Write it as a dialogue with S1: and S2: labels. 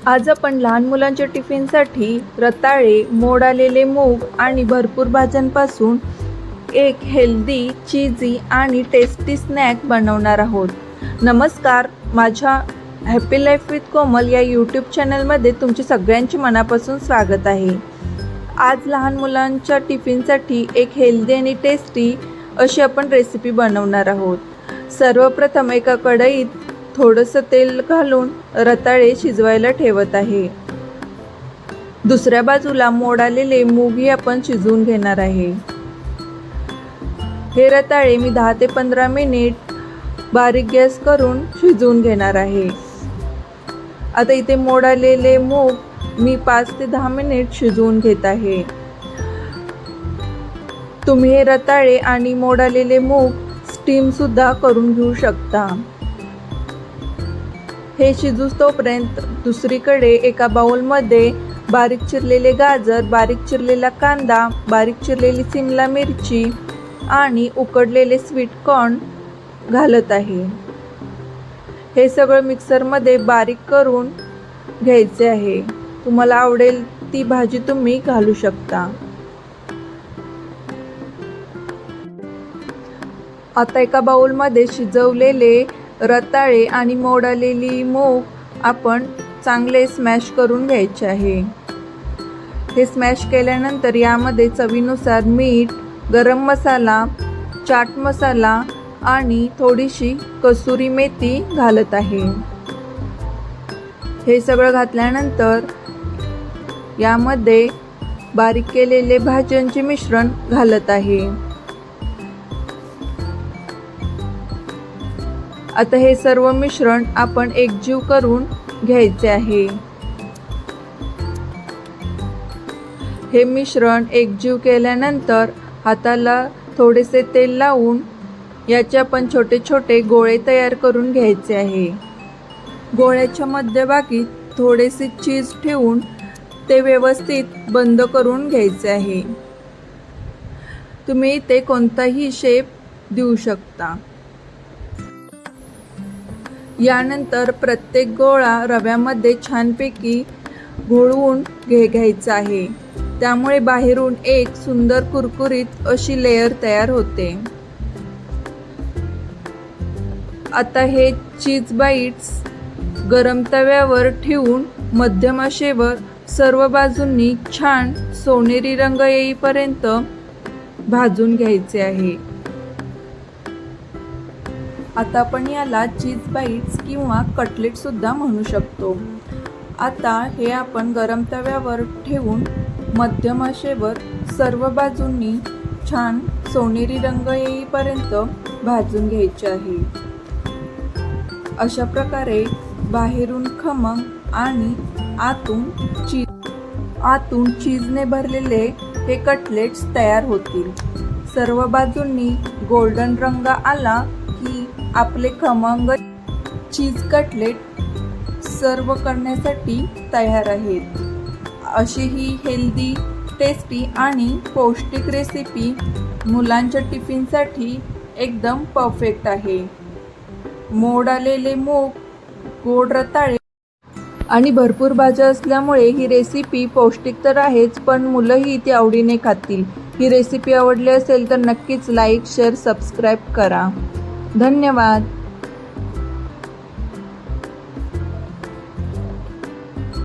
S1: आज आपण लहान मुलांच्या टिफिनसाठी रताळे, मोड आलेले मूग आणि भरपूर भाज्यांपासून एक हेल्दी, चीजी आणि टेस्टी स्नॅक बनवणार आहोत. नमस्कार, माझ्या हॅपी लाईफ विथ कोमल या यूट्यूब चॅनलमध्ये तुमचे सगळ्यांचे मनापासून स्वागत आहे. आज लहान मुलांच्या टिफिनसाठी एक हेल्दी आणि टेस्टी अशी आपण रेसिपी बनवणार आहोत. सर्वप्रथम एका कढईत थोडंसं तेल घालून रताळे शिजवायला ठेवत आहे. दुसऱ्या बाजूला मोड आलेले मूगही आपण शिजवून घेणार आहे. हे रताळे मी 10 ते 15 मिनिट बारीक गॅस करून शिजवून घेणार आहे. आता इथे मोड आलेले मूग मी 5 ते 10 मिनिट शिजवून घेत आहे. तुम्ही हे रताळे आणि मोड आलेले मूग स्टीम सुद्धा करून घेऊ शकता. हे शिजूस तोपर्यंत दुसरीकडे एका बाउलमध्ये बारीक चिरलेले गाजर, बारीक चिरलेला कांदा, बारीक चिरलेली सिमला मिरची आणि उकडलेले स्वीट कॉर्न घालत आहे. हे सगळं मिक्सरमध्ये बारीक करून घ्यायचे आहे. तुम्हाला आवडेल ती भाजी तुम्ही घालू शकता. आता एका बाउलमध्ये शिजवलेले रताळे आणि मोड आलेली मूग आपण चांगले स्मॅश करून घ्यायचे आहे. हे स्मॅश केल्यानंतर यामध्ये चवीनुसार मीठ, गरम मसाला, चाट मसाला आणि थोडीशी कसुरी मेथी घालत आहे. हे सगळं घातल्यानंतर यामध्ये बारीक केलेले भाज्यांचे मिश्रण घालत आहे. आता हे सर्व मिश्रण आपण एकजीव करून घ्यायचे आहे. हे मिश्रण एकजीव केल्यानंतर हाताला थोडेसे तेल लावून याचे आपण छोटे छोटे गोळे तयार करून घ्यायचे आहे. गोळ्याच्या मध्यभागी थोडेसे चीज ठेवून ते व्यवस्थित बंद करून घ्यायचे आहे. तुम्ही ते कोणताही शेप देऊ शकता. यानंतर प्रत्येक गोळा रव्यामध्ये छानपैकी घोळवून घ्यायचा आहे. त्यामुळे बाहेरून एक सुंदर कुरकुरीत अशी लेयर तयार होते. आता हे चीज बाईट्स गरम तव्यावर ठेवून मध्यम आचेवर सर्व बाजूंनी छान सोनेरी रंग येईपर्यंत भाजून घ्यायचे आहे. आता आपण याला चीज बाईट्स किंवा कटलेट सुद्धा म्हणू शकतो. आता हे आपण गरम तव्यावर ठेवून मध्यम आचेवर सर्व बाजूंनी छान सोनेरी रंग येईपर्यंत भाजून घ्यायचे आहे. अशा प्रकारे बाहेरून खमंग आणि आतून चीजने भरलेले हे कटलेट्स तयार होतील. सर्व बाजूंनी गोल्डन रंग आला की आपले खमंग चीज कटलेट सर्व करण्यासाठी तयार आहेत. अशी ही हेल्दी, टेस्टी आणि पौष्टिक रेसिपी मुलांच्या टिफिनसाठी एकदम परफेक्ट आहे. मोड आलेले मूग, गोड रताळे आणि भरपूर भाज्या असल्यामुळे ही रेसिपी पौष्टिक तर आहेच, पण मुलंही ती आवडीने खातील. ही रेसिपी आवडली असेल तर नक्कीच लाईक, शेअर, सबस्क्राईब करा. धन्यवाद.